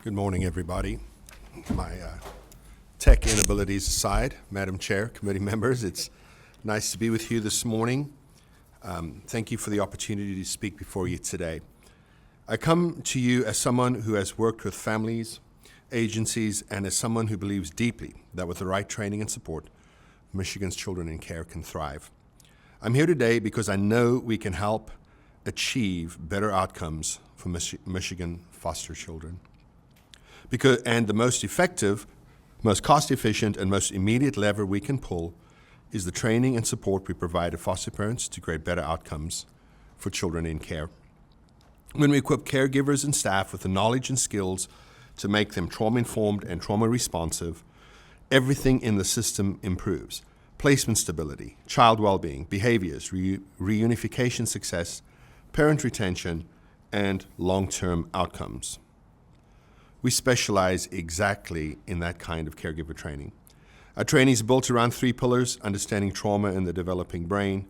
Good morning, everybody. My tech inabilities aside, Madam Chair, committee members, it's nice to be with you this morning. Thank you for the opportunity to speak before you today. I come to you as someone who has worked with families, agencies, and as someone who believes deeply that with the right training and support, Michigan's children in care can thrive. I'm here today because I know we can help achieve better outcomes for Michigan foster children. And the most effective, most cost-efficient, and most immediate lever we can pull is the training and support we provide to foster parents to create better outcomes for children in care. When we equip caregivers and staff with the knowledge and skills to make them trauma-informed and trauma-responsive, everything in the system improves. Placement stability, child well-being, behaviors, reunification success, parent retention, and long-term outcomes. We specialize exactly in that kind of caregiver training. Our training is built around 3 pillars: understanding trauma in the developing brain,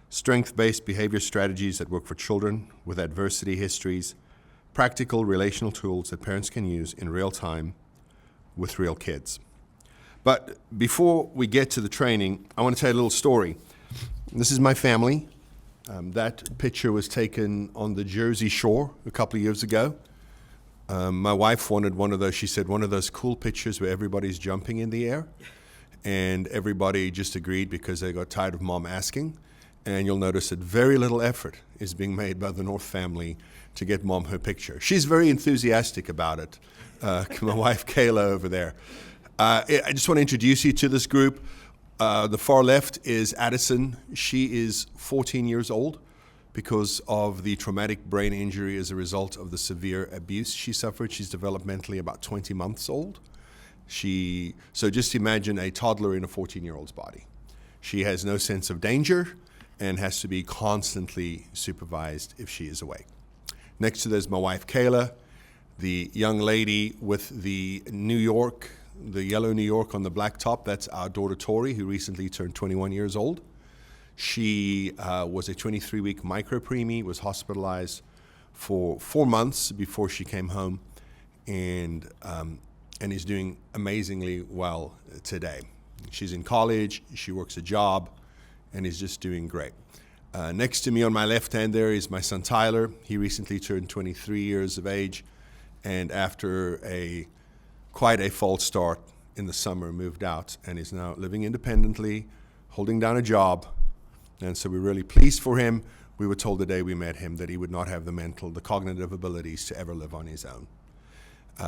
strength-based behavior strategies that work for children with adversity histories, practical relational tools that parents can use in real time with real kids. But before we get to the training, I want to tell you a little story. This is my family. That picture was taken on the Jersey Shore a couple of years ago. My wife wanted one of those, she said, one of those cool pictures where everybody's jumping in the air. And everybody just agreed because they got tired of mom asking. And you'll notice that very little effort is being made by the North family to get mom her picture. She's very enthusiastic about it. My wife, Kayla, over there. I just want to introduce you to this group. The far left is Addison. She is 14 years old because of the traumatic brain injury as a result of the severe abuse she suffered. She's developmentally about 20 months old. So just imagine a toddler in a 14-year-old's body. She has no sense of danger and has to be constantly supervised if she is awake. Next to there's my wife, Kayla, the young lady with the yellow New York on the black top. That's our daughter, Tori, who recently turned 21 years old. She was a 23-week micropreemie, was hospitalized for 4 months before she came home, and is doing amazingly well today. She's in college, she works a job, and is just doing great. Next to me on my left hand there is my son Tyler. He recently turned 23 years of age, and after quite a false start in the summer, moved out and is now living independently, holding down a job. And so we're really pleased for him. We were told the day we met him that he would not have the cognitive abilities to ever live on his own.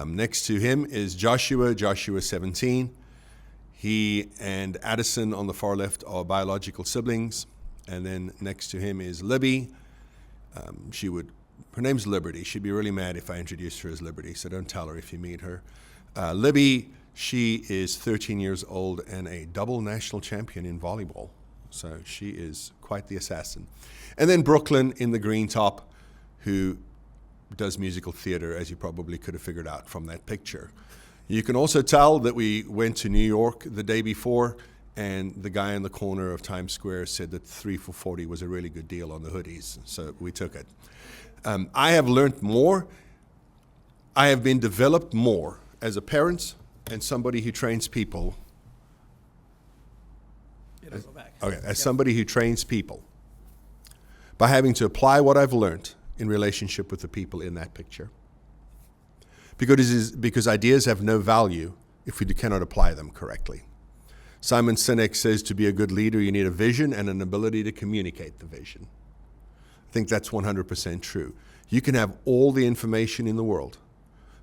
Next to him is Joshua 17. He and Addison on the far left are biological siblings. And then next to him is Libby. Her name's Liberty. She'd be really mad if I introduced her as Liberty, so don't tell her if you meet her. Libby, she is 13 years old and a double national champion in volleyball. So she is quite the assassin. And then Brooklyn in the green top, who does musical theater, as you probably could have figured out from that picture. You can also tell that we went to New York the day before, and the guy in the corner of Times Square said that 3 for $40 was a really good deal on the hoodies, so we took it. I have learned more. I have been developed more as a parent and somebody who trains people. As somebody who trains people, by having to apply what I've learned in relationship with the people in that picture. Because ideas have no value if we cannot apply them correctly. Simon Sinek says to be a good leader, you need a vision and an ability to communicate the vision. I think that's 100% true. You can have all the information in the world,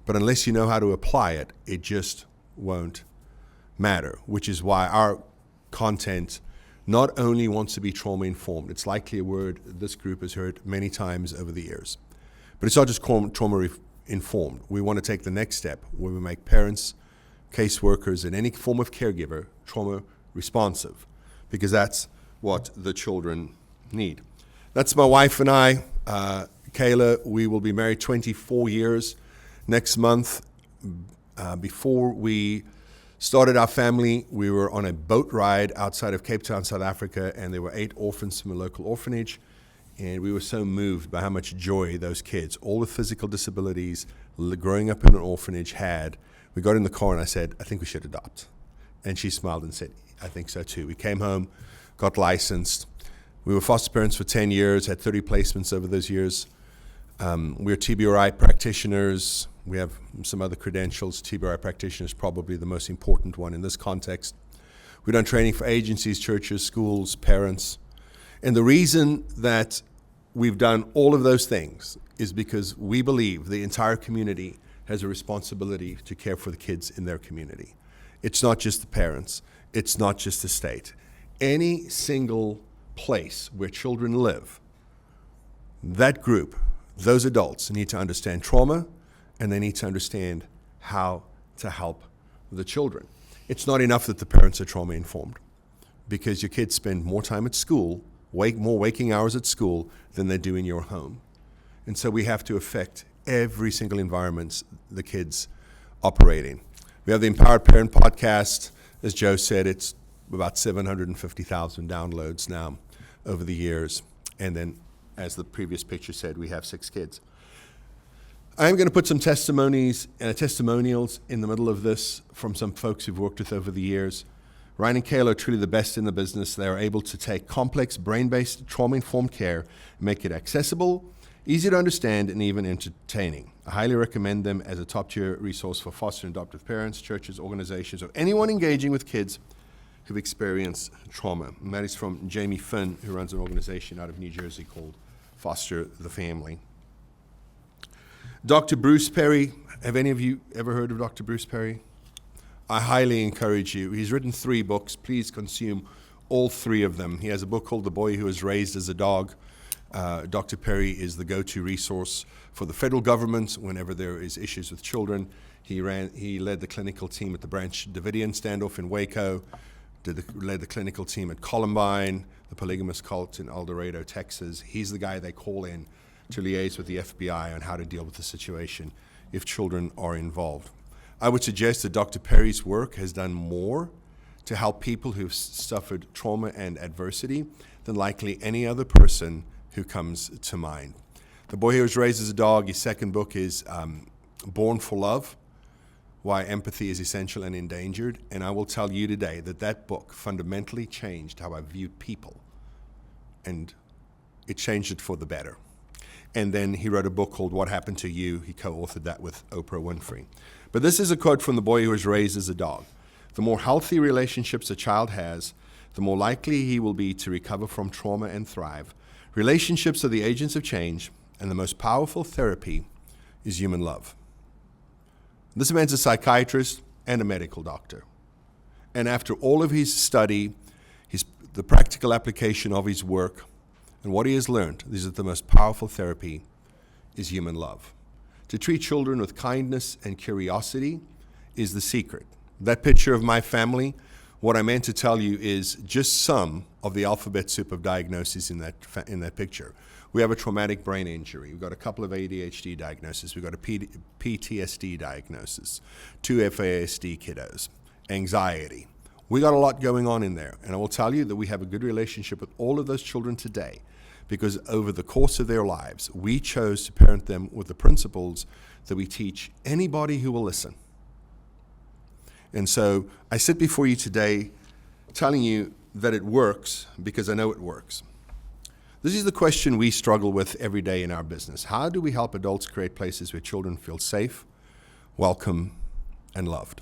but unless you know how to apply it, it just won't matter, which is why our content not only wants to be trauma-informed. It's likely a word this group has heard many times over the years. But it's not just trauma-informed. We want to take the next step where we make parents, caseworkers, and any form of caregiver trauma-responsive, because that's what the children need. That's my wife and I, Kayla. We will be married 24 years next month. Before we started our family, we were on a boat ride outside of Cape Town, South Africa, and there were 8 orphans from a local orphanage. And we were so moved by how much joy those kids, all with physical disabilities, growing up in an orphanage, had. We got in the car and I said, I think we should adopt. And she smiled and said, I think so too. We came home, got licensed. We were foster parents for 10 years, had 30 placements over those years. We're TBRI practitioners. We have some other credentials. TBRI practitioner is probably the most important one in this context. We've done training for agencies, churches, schools, parents. And the reason that we've done all of those things is because we believe the entire community has a responsibility to care for the kids in their community. It's not just the parents. It's not just the state. Any single place where children live, that group, those adults need to understand trauma, and they need to understand how to help the children. It's not enough that the parents are trauma informed, because your kids spend more time at school, more waking hours at school than they do in your home. And so we have to affect every single environment the kids operate in. We have the Empowered Parent podcast. As Joe said, it's about 750,000 downloads now over the years. And then, as the previous picture said, we have 6 kids. I'm going to put some testimonials in the middle of this from some folks who've worked with over the years. Ryan and Kayla are truly the best in the business. They are able to take complex, brain-based, trauma-informed care and make it accessible, easy to understand, and even entertaining. I highly recommend them as a top-tier resource for foster and adoptive parents, churches, organizations, or anyone engaging with kids who've experienced trauma. And that is from Jamie Finn, who runs an organization out of New Jersey called Foster the Family. Dr. Bruce Perry, have any of you ever heard of Dr. Bruce Perry? I highly encourage you. He's written 3 books. Please consume all 3 of them. He has a book called The Boy Who Was Raised as a Dog. Dr. Perry is the go-to resource for the federal government whenever there is issues with children. He led the clinical team at the Branch Davidian standoff in Waco, led the clinical team at Columbine, the polygamous cult in El Dorado, Texas. He's the guy they call in to liaise with the FBI on how to deal with the situation if children are involved. I would suggest that Dr. Perry's work has done more to help people who've suffered trauma and adversity than likely any other person who comes to mind. The Boy Who Was Raised as a Dog, his second book is Born for Love, Why Empathy is Essential and Endangered. And I will tell you today that that book fundamentally changed how I viewed people. And it changed it for the better. And then he wrote a book called What Happened to You. He co-authored that with Oprah Winfrey. But this is a quote from The Boy Who Was Raised as a Dog. The more healthy relationships a child has, the more likely he will be to recover from trauma and thrive. Relationships are the agents of change, and the most powerful therapy is human love. This man's a psychiatrist and a medical doctor. And after all of his study, the practical application of his work, and what he has learned is that the most powerful therapy is human love. To treat children with kindness and curiosity is the secret. That picture of my family, what I meant to tell you is just some of the alphabet soup of diagnoses in that picture. We have a traumatic brain injury. We've got a couple of ADHD diagnoses. We've got a PTSD diagnosis, 2 FASD kiddos, anxiety. We got a lot going on in there. And I will tell you that we have a good relationship with all of those children today, because over the course of their lives, we chose to parent them with the principles that we teach anybody who will listen. And so I sit before you today telling you that it works because I know it works. This is the question we struggle with every day in our business. How do we help adults create places where children feel safe, welcome, and loved?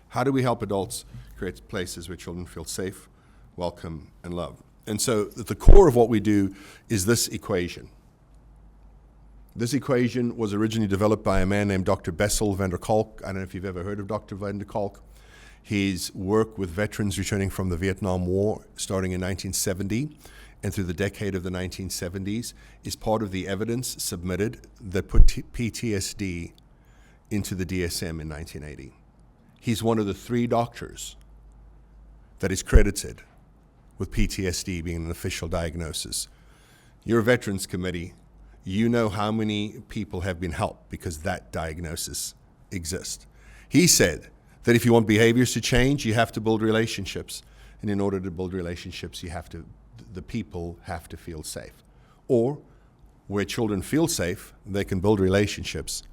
How do we help adults create places where children feel safe, welcome, and loved? And so at the core of what we do is this equation. This equation was originally developed by a man named Dr. Bessel van der Kolk. I don't know if you've ever heard of Dr. van der Kolk. His work with veterans returning from the Vietnam War, starting in 1970 and through the decade of the 1970s, is part of the evidence submitted that put PTSD into the DSM in 1980. He's one of the 3 doctors that is credited with PTSD being an official diagnosis. You're a Veterans Committee. You know how many people have been helped because that diagnosis exists. He said that if you want behaviors to change, you have to build relationships. And in order to build relationships, you have to the people have to feel safe. Or where children feel safe, they can build relationships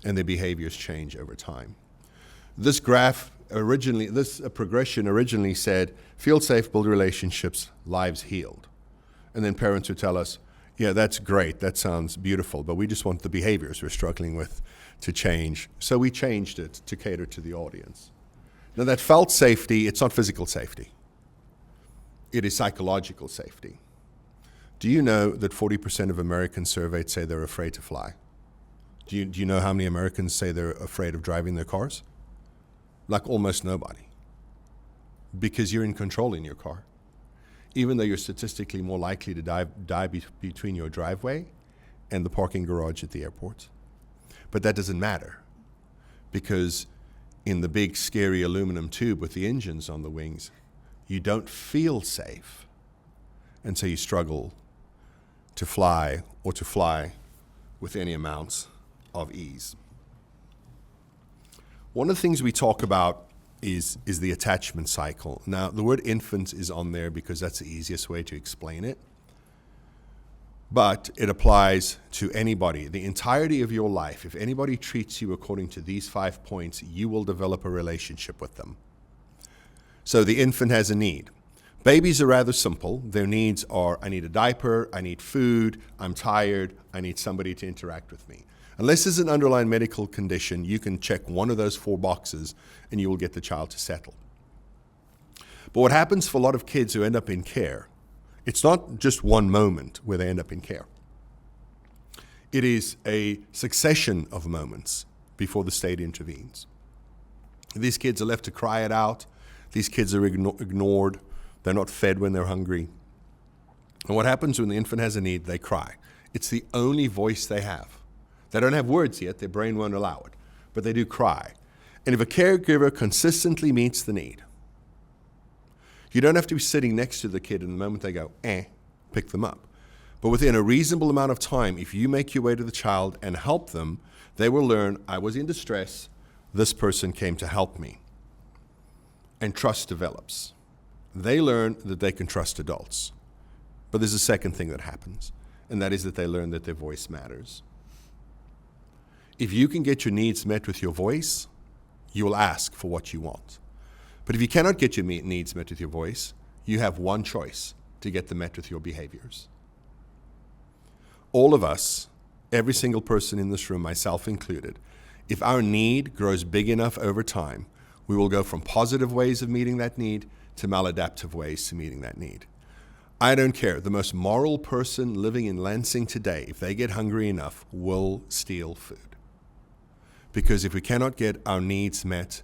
and their behaviors change over time. This progression originally said, feel safe, build relationships, lives healed. And then parents would tell us, yeah, that's great, that sounds beautiful, but we just want the behaviors we're struggling with to change. So we changed it to cater to the audience. Now that felt safety, it's not physical safety. It is psychological safety. Do you know that 40% of Americans surveyed say they're afraid to fly? Do you know how many Americans say they're afraid of driving their cars? Like almost nobody. Because you're in control in your car. Even though you're statistically more likely to die between your driveway and the parking garage at the airport. But that doesn't matter. Because in the big scary aluminum tube with the engines on the wings, you don't feel safe. And so you struggle to fly or to fly with any amounts of ease. One of the things we talk about is the attachment cycle. Now, the word infant is on there because that's the easiest way to explain it. But it applies to anybody. The entirety of your life, if anybody treats you according to these 5 points, you will develop a relationship with them. So the infant has a need. Babies are rather simple. Their needs are, I need a diaper, I need food, I'm tired, I need somebody to interact with me. Unless there's an underlying medical condition, you can check one of those 4 boxes and you will get the child to settle. But what happens for a lot of kids who end up in care, it's not just one moment where they end up in care. It is a succession of moments before the state intervenes. These kids are left to cry it out. These kids are ignored. They're not fed when they're hungry. And what happens when the infant has a need? They cry. It's the only voice they have. They don't have words yet. Their brain won't allow it. But they do cry. And if a caregiver consistently meets the need, you don't have to be sitting next to the kid and the moment they go, pick them up. But within a reasonable amount of time, if you make your way to the child and help them, they will learn, I was in distress, this person came to help me. And trust develops. They learn that they can trust adults. But there's a second thing that happens, and that is that they learn that their voice matters. If you can get your needs met with your voice, you will ask for what you want. But if you cannot get your needs met with your voice, you have one choice to get them met with your behaviors. All of us, every single person in this room, myself included, if our need grows big enough over time, we will go from positive ways of meeting that need to maladaptive ways to meeting that need. I don't care. The most moral person living in Lansing today, if they get hungry enough, will steal food. Because if we cannot get our needs met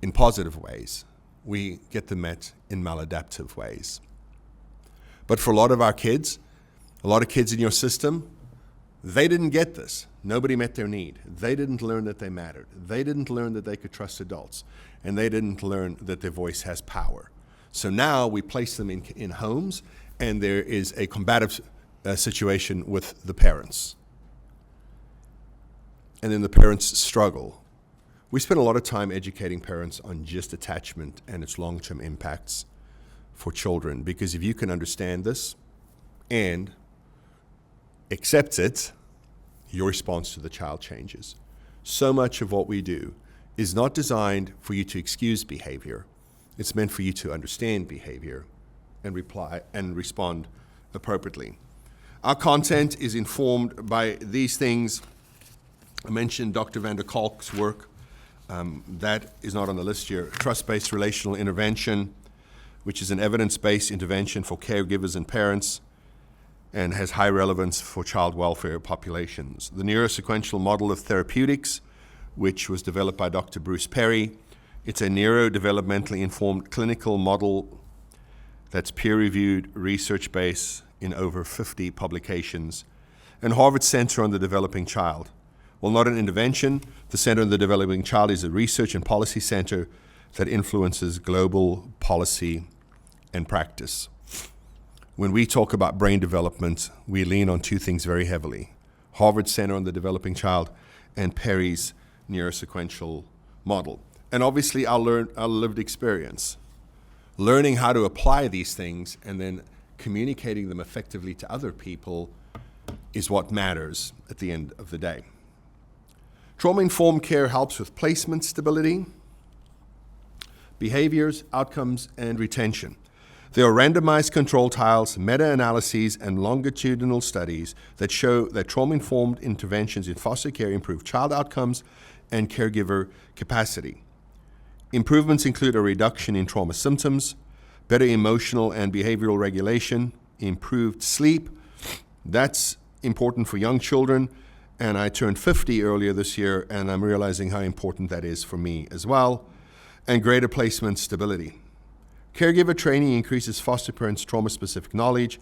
in positive ways, we get them met in maladaptive ways. But for a lot of kids in your system, they didn't get this. Nobody met their need. They didn't learn that they mattered. They didn't learn that they could trust adults. And they didn't learn that their voice has power. So now we place them in homes, and there is a combative situation with the parents. And then the parents struggle. We spend a lot of time educating parents on just attachment and its long-term impacts for children, because if you can understand this and accept it, your response to the child changes. So much of what we do is not designed for you to excuse behavior. It's meant for you to understand behavior and reply and respond appropriately. Our content is informed by these things. I mentioned Dr. van der Kolk's work. That is not on the list here. Trust-based relational intervention, which is an evidence-based intervention for caregivers and parents and has high relevance for child welfare populations. The neurosequential model of therapeutics, which was developed by Dr. Bruce Perry. It's a neurodevelopmentally informed clinical model that's peer-reviewed, research-based in over 50 publications. And Harvard Center on the Developing Child. Well, not an intervention. The Center on the Developing Child is a research and policy center that influences global policy and practice. When we talk about brain development, we lean on 2 things very heavily. Harvard Center on the Developing Child and Perry's neurosequential model. And obviously our lived experience. Learning how to apply these things and then communicating them effectively to other people is what matters at the end of the day. Trauma-informed care helps with placement stability, behaviors, outcomes, and retention. There are randomized control trials, meta-analyses, and longitudinal studies that show that trauma-informed interventions in foster care improve child outcomes and caregiver capacity. Improvements include a reduction in trauma symptoms, better emotional and behavioral regulation, improved sleep. That's important for young children, and I turned 50 earlier this year, and I'm realizing how important that is for me as well, and greater placement stability. Caregiver training increases foster parents' trauma-specific knowledge,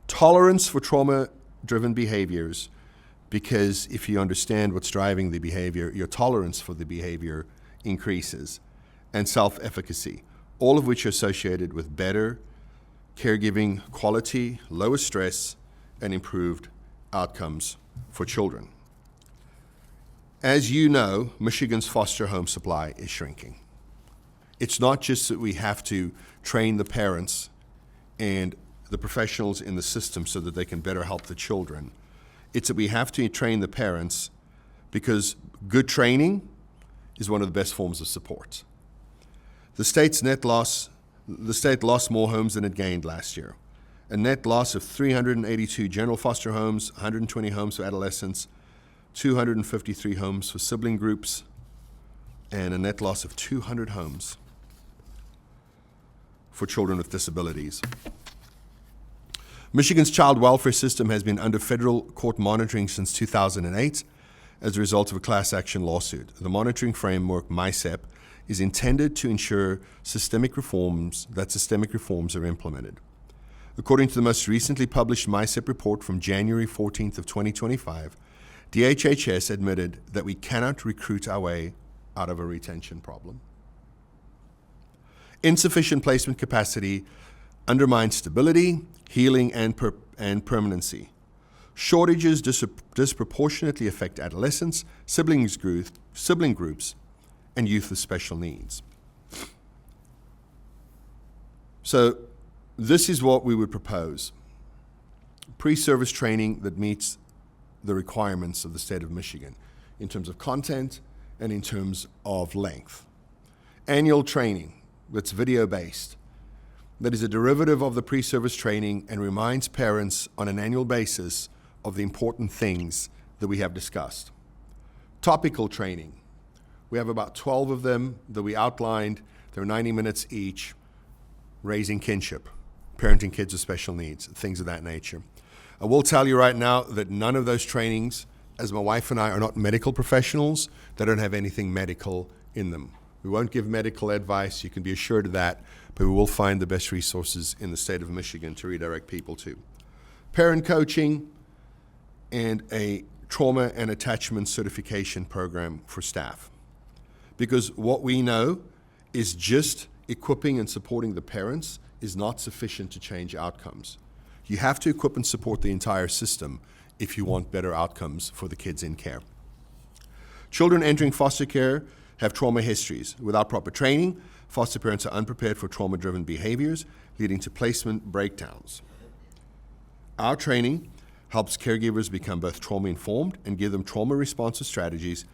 tolerance for trauma-driven behaviors, because if you understand what's driving the behavior, your tolerance for the behavior increases, and self-efficacy, all of which are associated with better caregiving quality, lower stress, and improved outcomes for children. As you know, Michigan's foster home supply is shrinking. It's not just that we have to train the parents and the professionals in the system so that they can better help the children. It's that we have to train the parents because good training is one of the best forms of support. The state lost more homes than it gained last year. A net loss of 382 general foster homes, 120 homes for adolescents, 253 homes for sibling groups, and a net loss of 200 homes for children with disabilities. Michigan's child welfare system has been under federal court monitoring since 2008 as a result of a class action lawsuit. The monitoring framework, MICEP, is intended to ensure systemic reforms are implemented. According to the most recently published MICEP report from January 14th of 2025, DHHS admitted that we cannot recruit our way out of a retention problem. Insufficient placement capacity undermines stability, healing, and permanency. Shortages disproportionately affect adolescents, sibling groups, and youth with special needs. So this is what we would propose. Pre-service training that meets the requirements of the state of Michigan in terms of content and in terms of length. Annual training that's video-based, that is a derivative of the pre-service training and reminds parents on an annual basis of the important things that we have discussed. Topical training. We have about 12 of them that we outlined. They're 90 minutes each. Raising kinship, parenting kids with special needs, things of that nature. I will tell you right now that none of those trainings, as my wife and I are not medical professionals, they don't have anything medical in them. We won't give medical advice, you can be assured of that, but we will find the best resources in the state of Michigan to redirect people to. Parent coaching and a trauma and attachment certification program for staff. Because what we know is just equipping and supporting the parents is not sufficient to change outcomes. You have to equip and support the entire system if you want better outcomes for the kids in care. Children entering foster care have trauma histories. Without proper training, foster parents are unprepared for trauma-driven behaviors, leading to placement breakdowns. Our training helps caregivers become both trauma-informed and give them trauma-responsive strategies,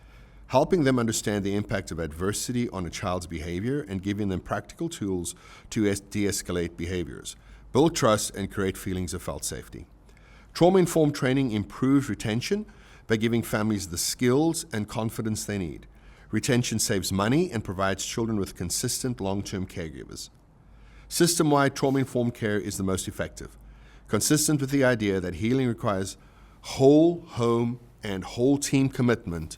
helping them understand the impact of adversity on a child's behavior and giving them practical tools to de-escalate behaviors, build trust, and create feelings of felt safety. Trauma-informed training improves retention by giving families the skills and confidence they need. Retention saves money and provides children with consistent long-term caregivers. System-wide trauma-informed care is the most effective, consistent with the idea that healing requires whole home and whole team commitment,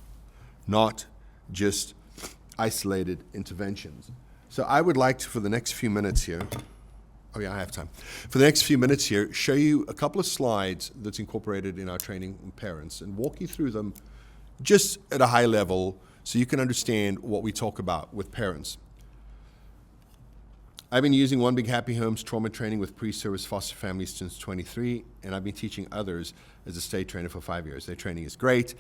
not just isolated interventions. So I would like to, for the next few minutes here, I have time. For the next few minutes here, show you a couple of slides that's incorporated in our training with parents and walk you through them just at a high level so you can understand what we talk about with parents. I've been using One Big Happy Homes trauma training with pre-service foster families since 23, and I've been teaching others as a state trainer for 5 years. Their training is great.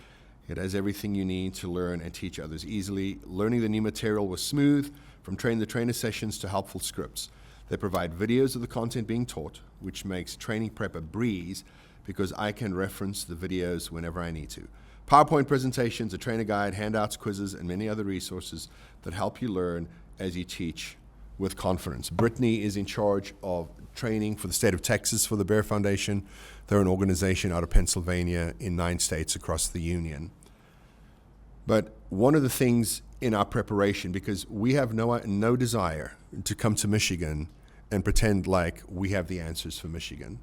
It has everything you need to learn and teach others easily. Learning the new material was smooth, from train-the-trainer sessions to helpful scripts. They provide videos of the content being taught, which makes training prep a breeze because I can reference the videos whenever I need to. PowerPoint presentations, a trainer guide, handouts, quizzes, and many other resources that help you learn as you teach with confidence. Brittany is in charge of training for the state of Texas for the Bear Foundation. They're an organization out of Pennsylvania in 9 states across the union. But one of the things in our preparation, because we have no desire to come to Michigan and pretend like we have the answers for Michigan.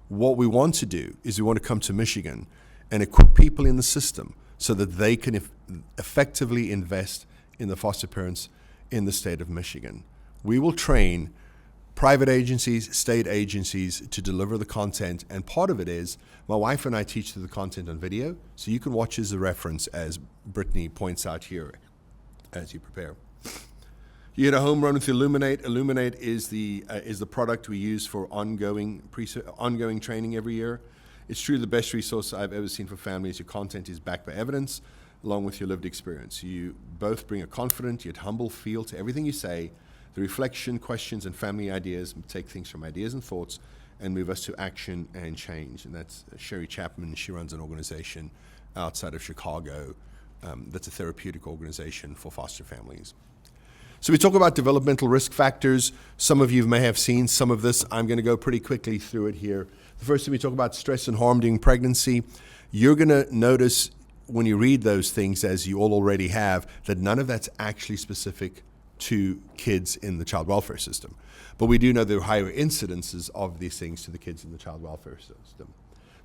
What we want to do is we want to come to Michigan and equip people in the system so that they can effectively invest in the foster parents in the state of Michigan. We will train private agencies, state agencies to deliver the content, and part of it is my wife and I teach the content on video, so you can watch as a reference, as Brittany points out here as you prepare. You hit a home run with Illuminate. Illuminate is the product we use for ongoing training every year. It's truly the best resource I've ever seen for families. Your content is backed by evidence, along with your lived experience. You both bring a confident yet humble feel to everything you say. The reflection, questions, and family ideas take things from ideas and thoughts and move us to action and change. And that's Sherry Chapman. She runs an organization outside of Chicago that's a therapeutic organization for foster families. So we talk about developmental risk factors. Some of you may have seen some of this. I'm going to go pretty quickly through it here. The first thing we talk about, stress and harm during pregnancy. You're going to notice when you read those things, as you all already have, that none of that's actually specific to kids in the child welfare system. But we do know there are higher incidences of these things to the kids in the child welfare system.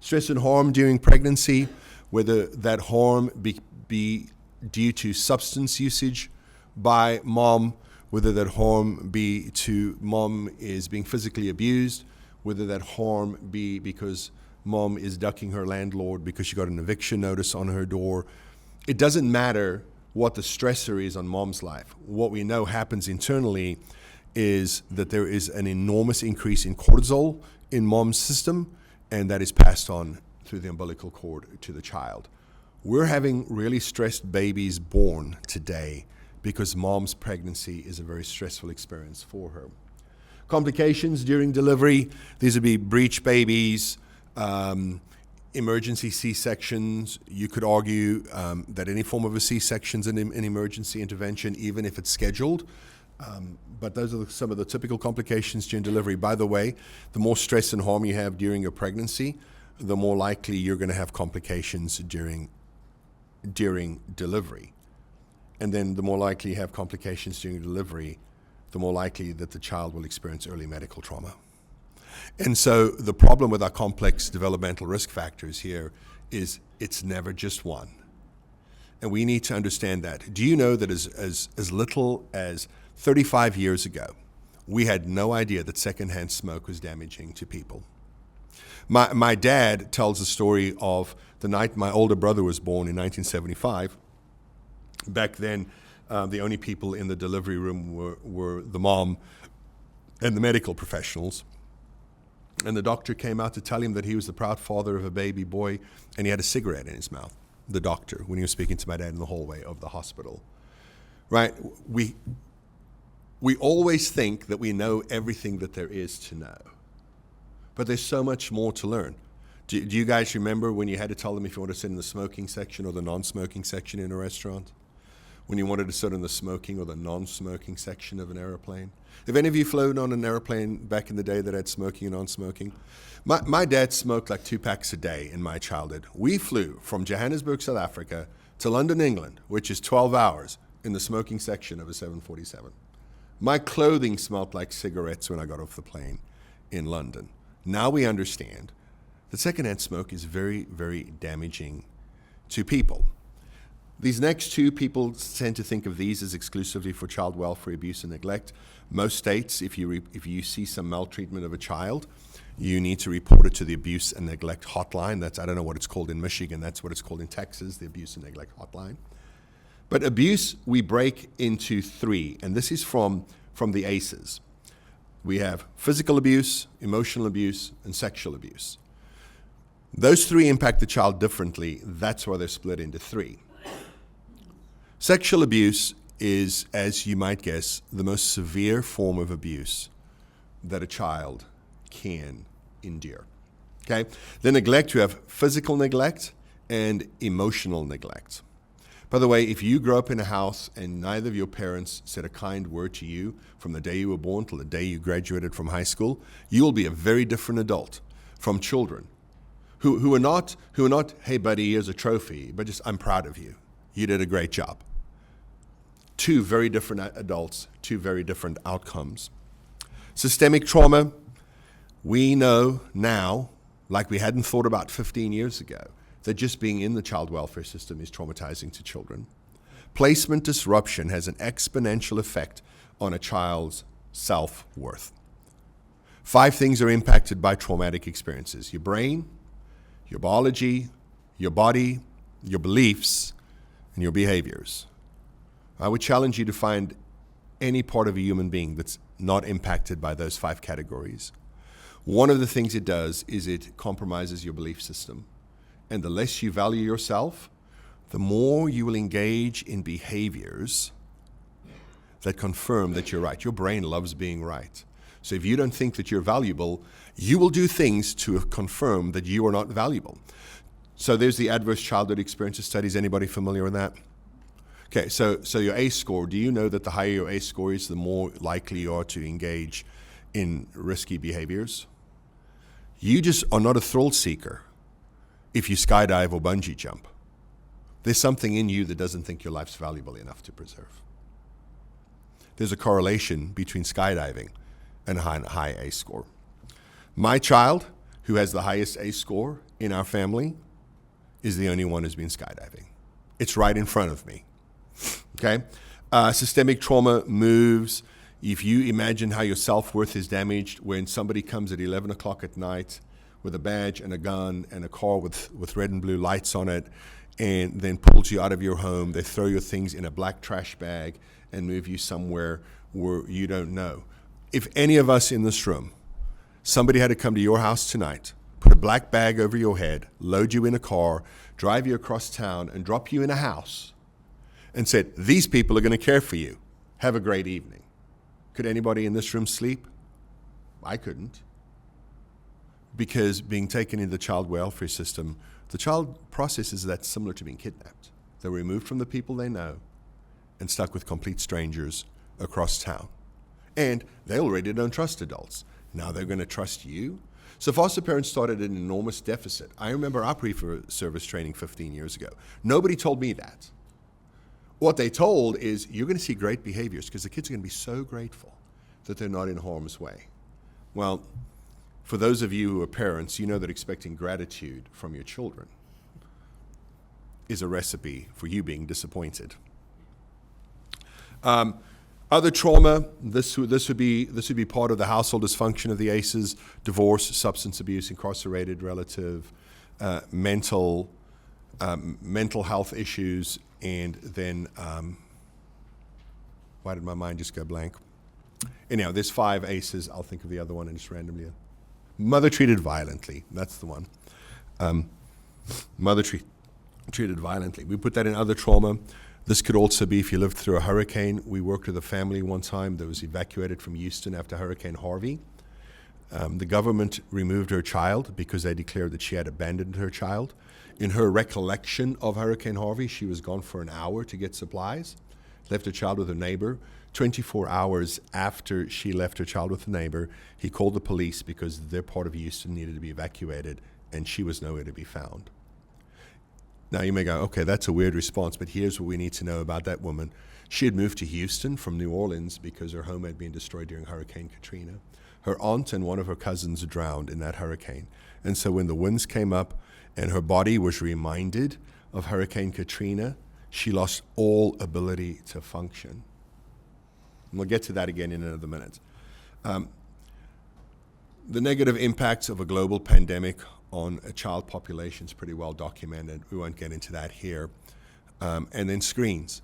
Stress and harm during pregnancy, whether that harm be due to substance usage by mom, whether that harm be to mom is being physically abused, whether that harm be because mom is ducking her landlord because she got an eviction notice on her door. It doesn't matter what the stressor is on mom's life. What we know happens internally is that there is an enormous increase in cortisol in mom's system, and that is passed on through the umbilical cord to the child. We're having really stressed babies born today because mom's pregnancy is a very stressful experience for her. Complications during delivery, these would be breech babies, emergency C-sections. You could argue that any form of a C-section is an emergency intervention, even if it's scheduled. But those are some of the typical complications during delivery. By the way, the more stress and harm you have during your pregnancy, the more likely you're going to have complications during delivery. And then the more likely you have complications during delivery, the more likely that the child will experience early medical trauma. And so the problem with our complex developmental risk factors here is it's never just one. And we need to understand that. Do you know that as little as 35 years ago, we had no idea that secondhand smoke was damaging to people? My dad tells the story of the night my older brother was born in 1975. Back then, the only people in the delivery room were the mom and the medical professionals. And the doctor came out to tell him that he was the proud father of a baby boy, and he had a cigarette in his mouth, the doctor, when he was speaking to my dad in the hallway of the hospital. Right? We always think that we know everything that there is to know. But there's so much more to learn. Do you guys remember when you had to tell them if you want to sit in the smoking section or the non-smoking section in a restaurant? When you wanted to sit in the smoking or the non-smoking section of an airplane? Have any of you flown on an airplane back in the day that had smoking and non-smoking? My dad smoked like 2 packs a day in my childhood. We flew from Johannesburg, South Africa, to London, England, which is 12 hours, in the smoking section of a 747. My clothing smelled like cigarettes when I got off the plane in London. Now we understand that secondhand smoke is very, very damaging to people. These next two, people tend to think of these as exclusively for child welfare, abuse, and neglect. Most states, if you see some maltreatment of a child, you need to report it to the abuse and neglect hotline. I don't know what it's called in Michigan. That's what it's called in Texas, the abuse and neglect hotline. But abuse, we break into 3, and this is from the ACEs. We have physical abuse, emotional abuse, and sexual abuse. Those 3 impact the child differently. That's why they're split into 3. Sexual abuse is, as you might guess, the most severe form of abuse that a child can endure. Okay? The neglect, you have physical neglect and emotional neglect. By the way, if you grew up in a house and neither of your parents said a kind word to you from the day you were born till the day you graduated from high school, you will be a very different adult from children who are not, hey buddy, here's a trophy, but just, I'm proud of you. You did a great job. Two very different adults, two very different outcomes. Systemic trauma, we know now, like we hadn't thought about 15 years ago, that just being in the child welfare system is traumatizing to children. Placement disruption has an exponential effect on a child's self-worth. 5 things are impacted by traumatic experiences: your brain, your biology, your body, your beliefs, and your behaviors. I would challenge you to find any part of a human being that's not impacted by those 5 categories. One of the things it does is it compromises your belief system. And the less you value yourself, the more you will engage in behaviors that confirm that you're right. Your brain loves being right. So if you don't think that you're valuable, you will do things to confirm that you are not valuable. So there's the adverse childhood experiences studies. Anybody familiar with that? Okay, so your ACE score, do you know that the higher your ACE score is, the more likely you are to engage in risky behaviors? You just are not a thrill seeker if you skydive or bungee jump. There's something in you that doesn't think your life's valuable enough to preserve. There's a correlation between skydiving and a high ACE score. My child, who has the highest ACE score in our family, is the only one who's been skydiving. It's right in front of me. Okay? Systemic trauma moves. If you imagine how your self-worth is damaged when somebody comes at 11 o'clock at night with a badge and a gun and a car with red and blue lights on it, and then pulls you out of your home, they throw your things in a black trash bag and move you somewhere where you don't know. If any of us in this room, somebody had to come to your house tonight, put a black bag over your head, load you in a car, drive you across town, and drop you in a house, and said, these people are going to care for you. Have a great evening. Could anybody in this room sleep? I couldn't. Because being taken into the child welfare system, the child process is that similar to being kidnapped. They're removed from the people they know and stuck with complete strangers across town. And they already don't trust adults. Now they're going to trust you? So foster parents started an enormous deficit. I remember our pre-service training 15 years ago. Nobody told me that. What they told is, you're going to see great behaviors because the kids are going to be so grateful that they're not in harm's way. Well, for those of you who are parents, you know that expecting gratitude from your children is a recipe for you being disappointed. Other trauma, this would be part of the household dysfunction of the ACEs: divorce, substance abuse, incarcerated relative, mental health issues, and then, why did my mind just go blank? Anyhow, there's 5 ACEs. I'll think of the other one and just randomly. Mother treated violently, that's the one. Mother treated violently. We put that in other trauma. This could also be if you lived through a hurricane. We worked with a family one time that was evacuated from Houston after Hurricane Harvey. The government removed her child because they declared that she had abandoned her child. In her recollection of Hurricane Harvey, she was gone for an hour to get supplies, left her child with her neighbor. 24 hours after she left her child with the neighbor, he called the police because their part of Houston needed to be evacuated, and she was nowhere to be found. Now you may go, okay, that's a weird response, but here's what we need to know about that woman. She had moved to Houston from New Orleans because her home had been destroyed during Hurricane Katrina. Her aunt and one of her cousins drowned in that hurricane. And so when the winds came up and her body was reminded of Hurricane Katrina, she lost all ability to function. And we'll get to that again in another minute. The negative impacts of a global pandemic on a child population is pretty well documented. We won't get into that here. And then screens.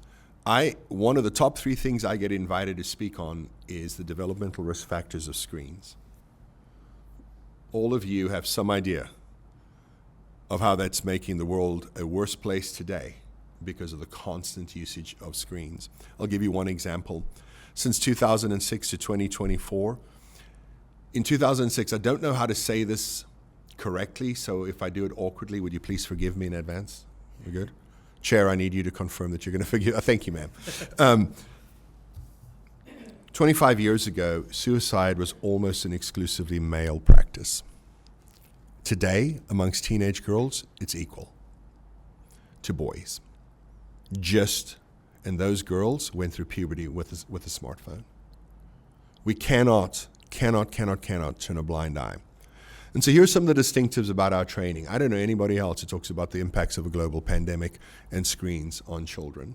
One of the top 3 things I get invited to speak on is the developmental risk factors of screens. All of you have some idea of how that's making the world a worse place today because of the constant usage of screens. I'll give you one example. Since 2006 to 2024, In 2006, I don't know how to say this correctly, so if I do it awkwardly, would you please forgive me in advance? You good? Chair, I need you to confirm that you're going to forgive. Thank you, ma'am. 25 years ago, suicide was almost an exclusively male practice. Today, amongst teenage girls, it's equal to boys. And those girls went through puberty with a smartphone. We cannot turn a blind eye. And so here's some of the distinctives about our training. I don't know anybody else who talks about the impacts of a global pandemic and screens on children.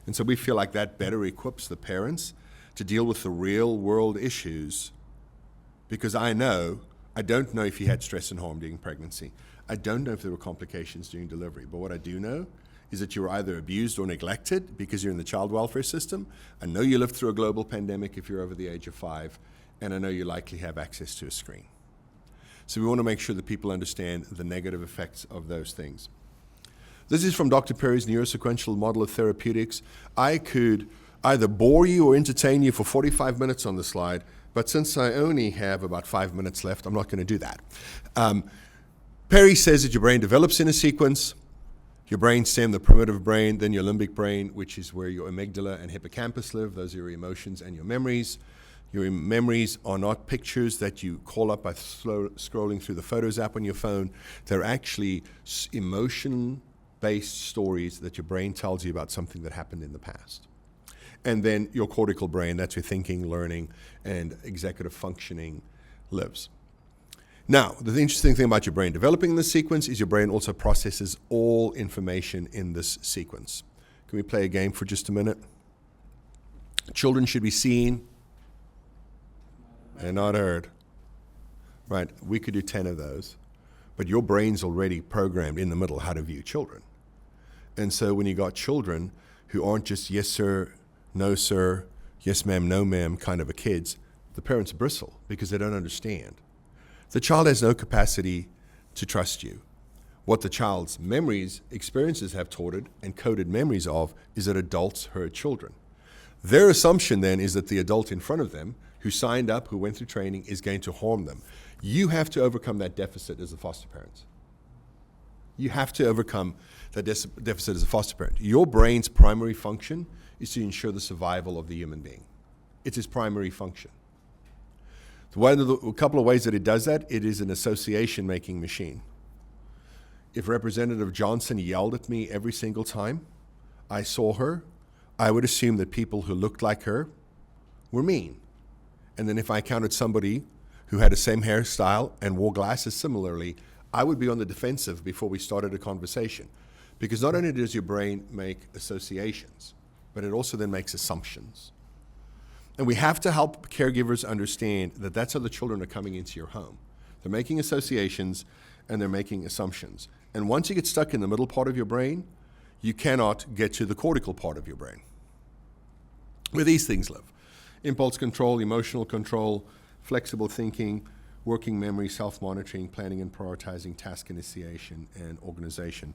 And so we feel like that better equips the parents to deal with the real world issues, because I don't know if you had stress and harm during pregnancy. I don't know if there were complications during delivery, but what I do know is that you were either abused or neglected because you're in the child welfare system. I know you lived through a global pandemic if you're over the age of 5, and I know you likely have access to a screen. So we want to make sure that people understand the negative effects of those things. This is from Dr. Perry's neurosequential model of therapeutics. I could either bore you or entertain you for 45 minutes on the slide, but since I only have about 5 minutes left, I'm not going to do that. Perry says that your brain develops in a sequence. Your brainstem, the primitive brain, then your limbic brain, which is where your amygdala and hippocampus live. Those are your emotions and your memories. Your memories are not pictures that you call up by scrolling through the Photos app on your phone. They're actually emotion-based stories that your brain tells you about something that happened in the past. And then your cortical brain, that's your thinking, learning, and executive functioning lives. Now, the interesting thing about your brain developing in this sequence is your brain also processes all information in this sequence. Can we play a game for just a minute? Children should be seen and not heard. Right, we could do 10 of those, but your brain's already programmed in the middle how to view children. And so when you got children who aren't just yes sir, no sir, yes ma'am, no ma'am kind of a kids, the parents bristle because they don't understand. The child has no capacity to trust you. What the child's memories, experiences have taught it and coded memories of is that adults hurt children. Their assumption then is that the adult in front of them who signed up, who went through training, is going to harm them. You have to overcome that deficit as a foster parent. You have to overcome that deficit as a foster parent. Your brain's primary function is to ensure the survival of the human being. It's its primary function. A couple of ways that it does that, it is an association-making machine. If Representative Johnson yelled at me every single time I saw her, I would assume that people who looked like her were mean. And then if I encountered somebody who had the same hairstyle and wore glasses similarly, I would be on the defensive before we started a conversation. Because not only does your brain make associations, but it also then makes assumptions. And we have to help caregivers understand that that's how the children are coming into your home. They're making associations and they're making assumptions. And once you get stuck in the middle part of your brain, you cannot get to the cortical part of your brain, where these things live. Impulse control, emotional control, flexible thinking, working memory, self-monitoring, planning and prioritizing, task initiation, and organization.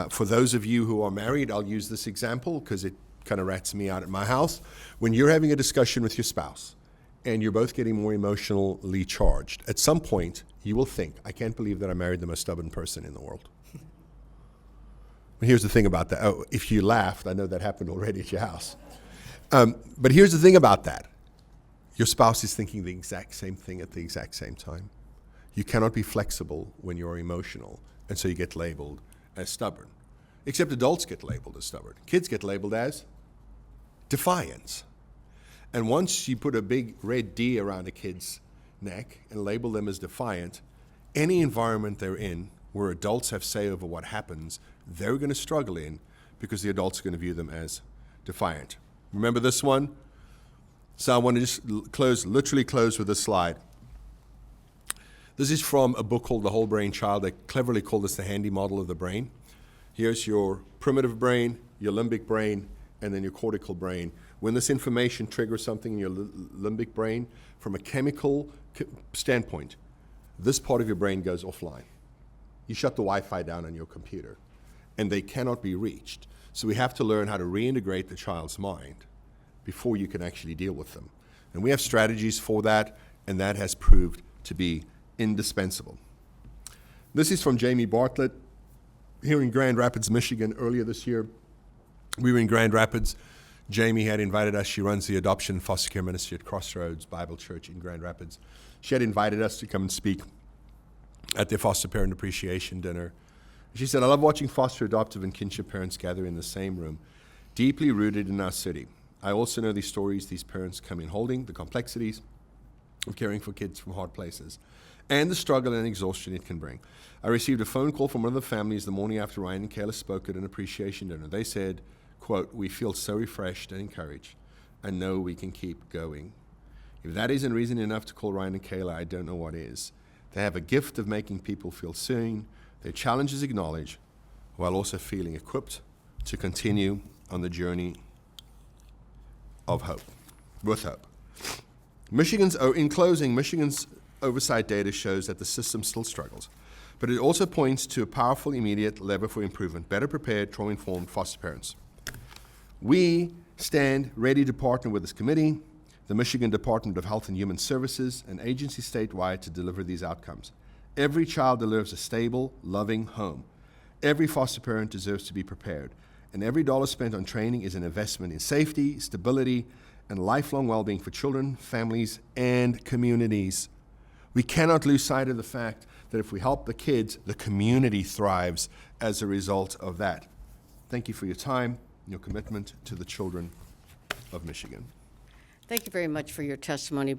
For those of you who are married, I'll use this example because it kind of rats me out at my house. When you're having a discussion with your spouse and you're both getting more emotionally charged, at some point you will think, I can't believe that I married the most stubborn person in the world. But here's the thing about that. Oh, if you laughed, I know that happened already at your house. But here's the thing about that. Your spouse is thinking the exact same thing at the exact same time. You cannot be flexible when you're emotional, and so you get labeled as stubborn. Except adults get labeled as stubborn. Kids get labeled as defiant. And once you put a big red D around a kid's neck and label them as defiant, any environment they're in where adults have say over what happens, they're going to struggle in because the adults are going to view them as defiant. Remember this one? So I want to just literally close with this slide. This is from a book called The Whole Brain Child. They cleverly call this the handy model of the brain. Here's your primitive brain, your limbic brain, and then your cortical brain. When this information triggers something in your limbic brain, from a chemical standpoint, this part of your brain goes offline. You shut the Wi-Fi down on your computer, and they cannot be reached. So we have to learn how to reintegrate the child's mind before you can actually deal with them. And we have strategies for that. and that has proved to be indispensable. This is from Jamie Bartlett here in Grand Rapids, Michigan, earlier this year. We were in Grand Rapids. Jamie had invited us. She runs the adoption and foster care ministry at Crossroads Bible Church in Grand Rapids. She had invited us to come and speak at their foster parent appreciation dinner. She said, I love watching foster, adoptive, and kinship parents gather in the same room, deeply rooted in our city. I also know these stories these parents come in holding, the complexities of caring for kids from hard places, and the struggle and exhaustion it can bring. I received a phone call from one of the families the morning after Ryan and Kayla spoke at an appreciation dinner. They said, quote, we feel so refreshed and encouraged and know we can keep going. If that isn't reason enough to call Ryan and Kayla, I don't know what is. They have a gift of making people feel seen, their challenges acknowledged, while also feeling equipped to continue on the journey of hope, with hope. In closing, Michigan's oversight data shows that the system still struggles, but it also points to a powerful immediate lever for improvement, better prepared, trauma-informed foster parents. We stand ready to partner with this committee, the Michigan Department of Health and Human Services, and agencies statewide to deliver these outcomes. Every child deserves a stable, loving home. Every foster parent deserves to be prepared, and every dollar spent on training is an investment in safety, stability, and lifelong well-being for children, families, and communities. We cannot lose sight of the fact that if we help the kids, the community thrives as a result of that. Thank you for your time and your commitment to the children of Michigan. Thank you very much for your testimony.